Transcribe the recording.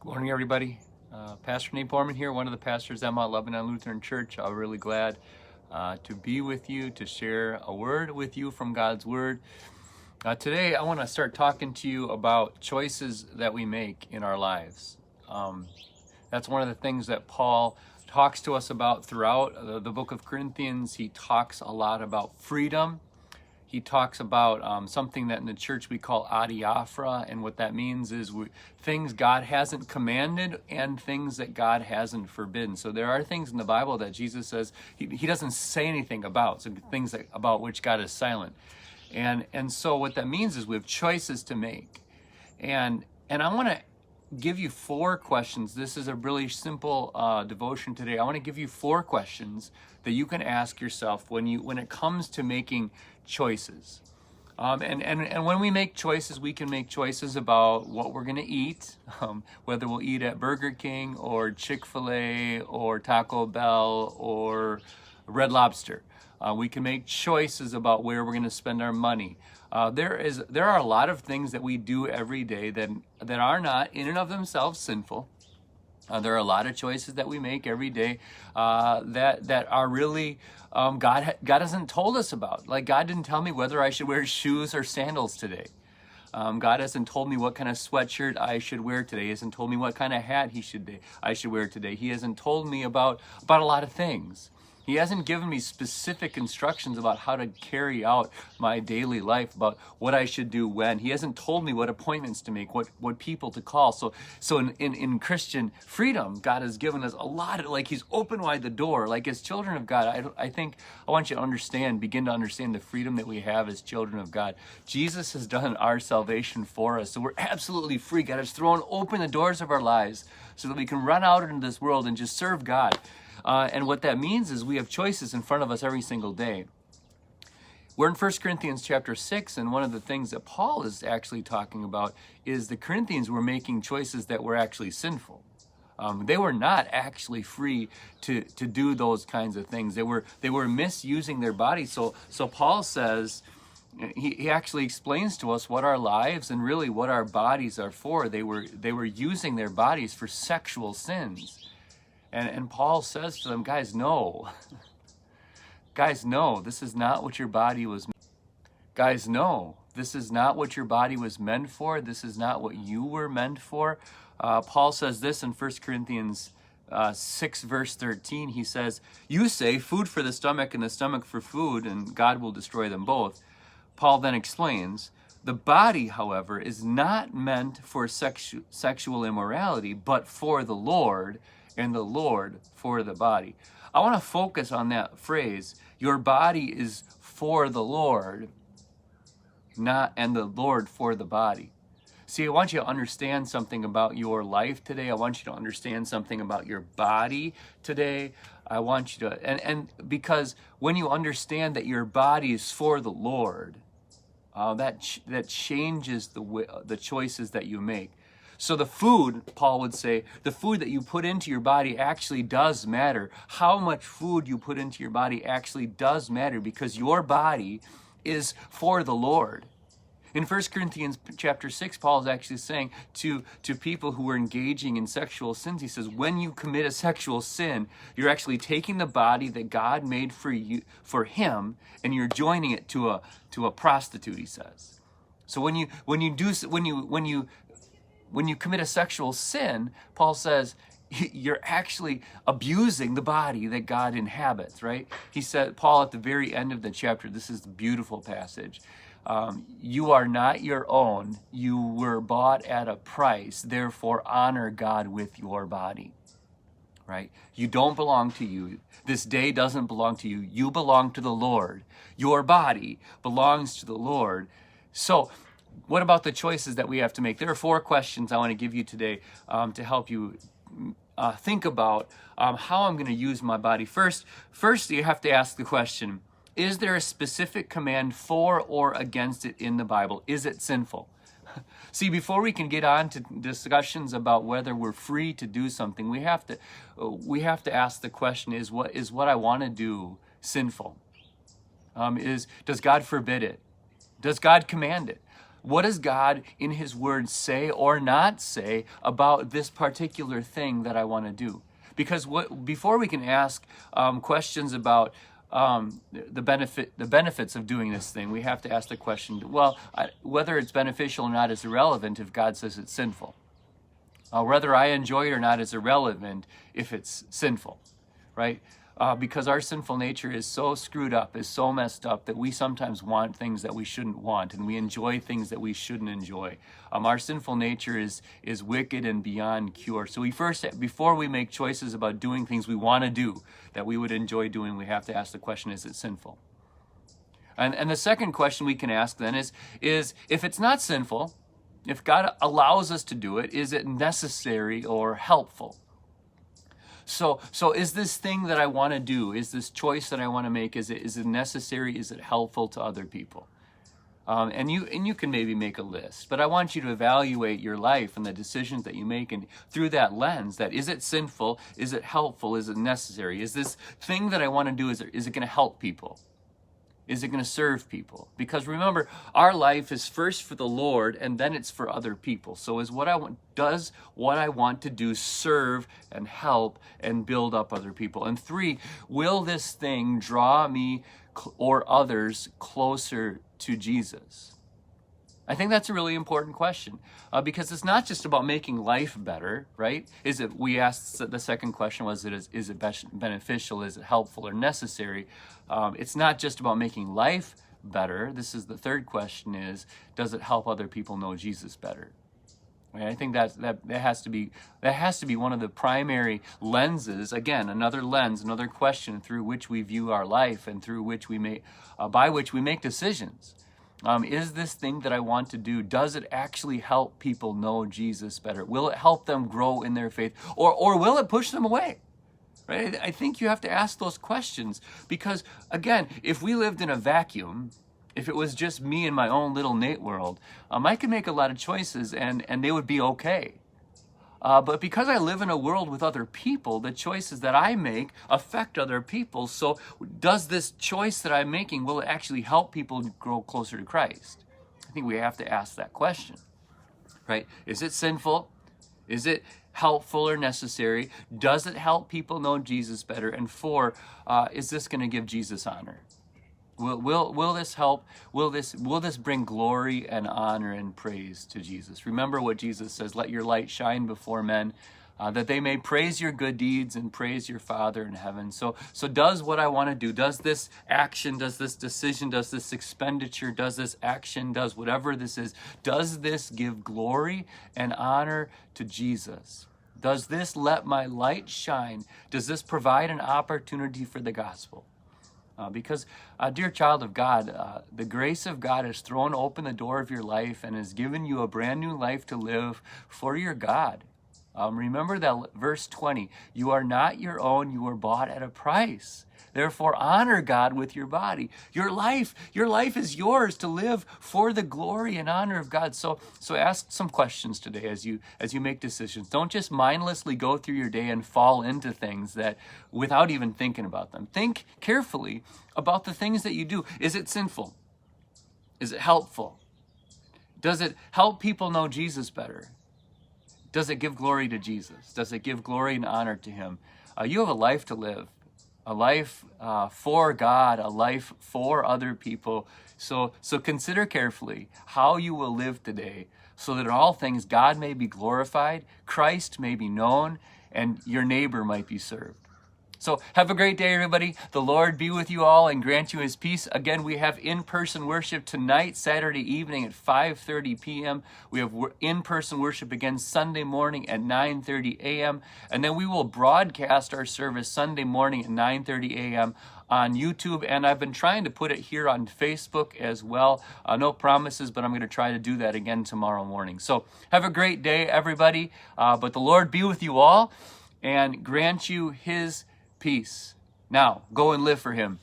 Good morning, everybody. Pastor Nate Borman here, one of the pastors at Mount Lebanon Lutheran Church. I'm really glad to be with you, to share a word with you from God's Word. Today, I want to start talking to you about choices that we make in our lives. That's one of the things that Paul talks to us about throughout the book of Corinthians. He talks a lot about freedom. He talks about something that in the church we call adiaphora, and what that means is things God hasn't commanded and things that God hasn't forbidden. So there are things in the Bible that Jesus says he doesn't say anything about, so things about which God is silent. And so what that means is we have choices to make. And I want to give you 4 questions. This is a really simple devotion today. I want to give you 4 questions that you can ask yourself when it comes to making choices. And when we make choices, we can make choices about what we're going to eat, whether we'll eat at Burger King or Chick-fil-A or Taco Bell or Red Lobster. We can make choices about where we're going to spend our money. There are a lot of things that we do every day that are not in and of themselves sinful. There are a lot of choices that we make every day that are really God hasn't told us about. Like, God didn't tell me whether I should wear shoes or sandals today. God hasn't told me what kind of sweatshirt I should wear today. He hasn't told me what kind of hat I should wear today. He hasn't told me about a lot of things. He hasn't given me specific instructions about how to carry out my daily life, about what I should do when. He hasn't told me what appointments to make, what people to call. So in Christian freedom, God has given us a lot of, He's opened wide the door. Like, as children of God, I want you to begin to understand the freedom that we have as children of God. Jesus has done our salvation for us, so we're absolutely free. God has thrown open the doors of our lives so that we can run out into this world and just serve God. And what that means is we have choices in front of us every single day. We're in 1 Corinthians chapter 6, and one of the things that Paul is actually talking about is the Corinthians were making choices that were actually sinful. They were not actually free to do those kinds of things. They were misusing their bodies. So Paul says, he actually explains to us what our lives and really what our bodies are for. They were using their bodies for sexual sins. And Paul says to them, guys, no. Guys, no, this is not what your body was. Guys, no, this is not what your body was meant for. This is not what you were meant for. Paul says this in 1 Corinthians 6, verse 13. He says, you say food for the stomach and the stomach for food, and God will destroy them both. Paul then explains, the body, however, is not meant for sexual immorality, but for the Lord, and the Lord for the body. I want to focus on that phrase. Your body is for the Lord, and the Lord for the body. See, I want you to understand something about your life today. I want you to understand something about your body today. I want you to, and because when you understand that your body is for the Lord, that changes the choices that you make. So the food, Paul would say, the food that you put into your body actually does matter. How much food you put into your body actually does matter, because your body is for the Lord. In 1 Corinthians chapter 6, Paul is actually saying to people who are engaging in sexual sins, he says, when you commit a sexual sin, you're actually taking the body that God made for him, and you're joining it to a prostitute, he says. So when you commit a sexual sin, Paul says, you're actually abusing the body that God inhabits, right? He said, Paul, at the very end of the chapter, this is the beautiful passage. You are not your own. You were bought at a price. Therefore, honor God with your body, right? You don't belong to you. This day doesn't belong to you. You belong to the Lord. Your body belongs to the Lord. So, what about the choices that we have to make? There are 4 questions I want to give you today to help you think about how I'm going to use my body. First, you have to ask the question, is there a specific command for or against it in the Bible? Is it sinful? See, before we can get on to discussions about whether we're free to do something, we have to ask the question, is what I want to do sinful? Does God forbid it? Does God command it? What does God in his word say or not say about this particular thing that I want to do? Because before we can ask questions about the benefits of doing this thing, we have to ask the question, well, whether it's beneficial or not is irrelevant if God says it's sinful. Whether I enjoy it or not is irrelevant if it's sinful, right? Because our sinful nature is so screwed up, is so messed up, that we sometimes want things that we shouldn't want, and we enjoy things that we shouldn't enjoy. Our sinful nature is wicked and beyond cure. So before we make choices about doing things we want to do, that we would enjoy doing, we have to ask the question, is it sinful? And the second question we can ask then is if it's not sinful, if God allows us to do it, is it necessary or helpful? So is this thing that I want to do, is this choice that I want to make, is it necessary, is it helpful to other people? And you can maybe make a list, but I want you to evaluate your life and the decisions that you make, and through that lens, that is it sinful, is it helpful, is it necessary? Is this thing that I want to do, is it going to help people? Is it going to serve people? Because remember, our life is first for the Lord, and then it's for other people. So does what I want to do serve and help and build up other people? And 3, will this thing draw me or others closer to Jesus? I think that's a really important question, because it's not just about making life better, right? We asked the second question was, is it beneficial, is it helpful or necessary? It's not just about making life better. This is the third question, is, does it help other people know Jesus better? Right? I think that has to be one of the primary lenses. Again, another lens, another question through which we view our life and through which by which we make decisions. Is this thing that I want to do, does it actually help people know Jesus better? Will it help them grow in their faith? Or will it push them away? Right? I think you have to ask those questions, because, again, if we lived in a vacuum, if it was just me and my own little Nate world, I could make a lot of choices and they would be okay. But because I live in a world with other people, the choices that I make affect other people. So does this choice that I'm making, will it actually help people grow closer to Christ? I think we have to ask that question, right? Is it sinful? Is it helpful or necessary? Does it help people know Jesus better? And 4, is this going to give Jesus honor? Will this help? Will this bring glory and honor and praise to Jesus? Remember what Jesus says, let your light shine before men, that they may praise your good deeds and praise your Father in heaven. So does what I want to do, does this action, does this decision, does this expenditure, does this action, does whatever this is, does this give glory and honor to Jesus? Does this let my light shine? Does this provide an opportunity for the gospel? Because, dear child of God, the grace of God has thrown open the door of your life and has given you a brand new life to live for your God. Remember that verse 20, you are not your own, you were bought at a price. Therefore, honor God with your body. Your life is yours to live for the glory and honor of God. So ask some questions today as you make decisions. Don't just mindlessly go through your day and fall into things that without even thinking about them. Think carefully about the things that you do. Is it sinful? Is it helpful? Does it help people know Jesus better? Does it give glory to Jesus? Does it give glory and honor to him? You have a life to live. A life for God, a life for other people. So consider carefully how you will live today, so that in all things God may be glorified, Christ may be known, and your neighbor might be served. So have a great day, everybody. The Lord be with you all and grant you his peace. Again, we have in-person worship tonight, Saturday evening at 5:30 p.m. We have in-person worship again Sunday morning at 9:30 a.m. And then we will broadcast our service Sunday morning at 9:30 a.m. on YouTube. And I've been trying to put it here on Facebook as well. No promises, but I'm going to try to do that again tomorrow morning. So have a great day, everybody. But the Lord be with you all and grant you his peace. Now, go and live for him.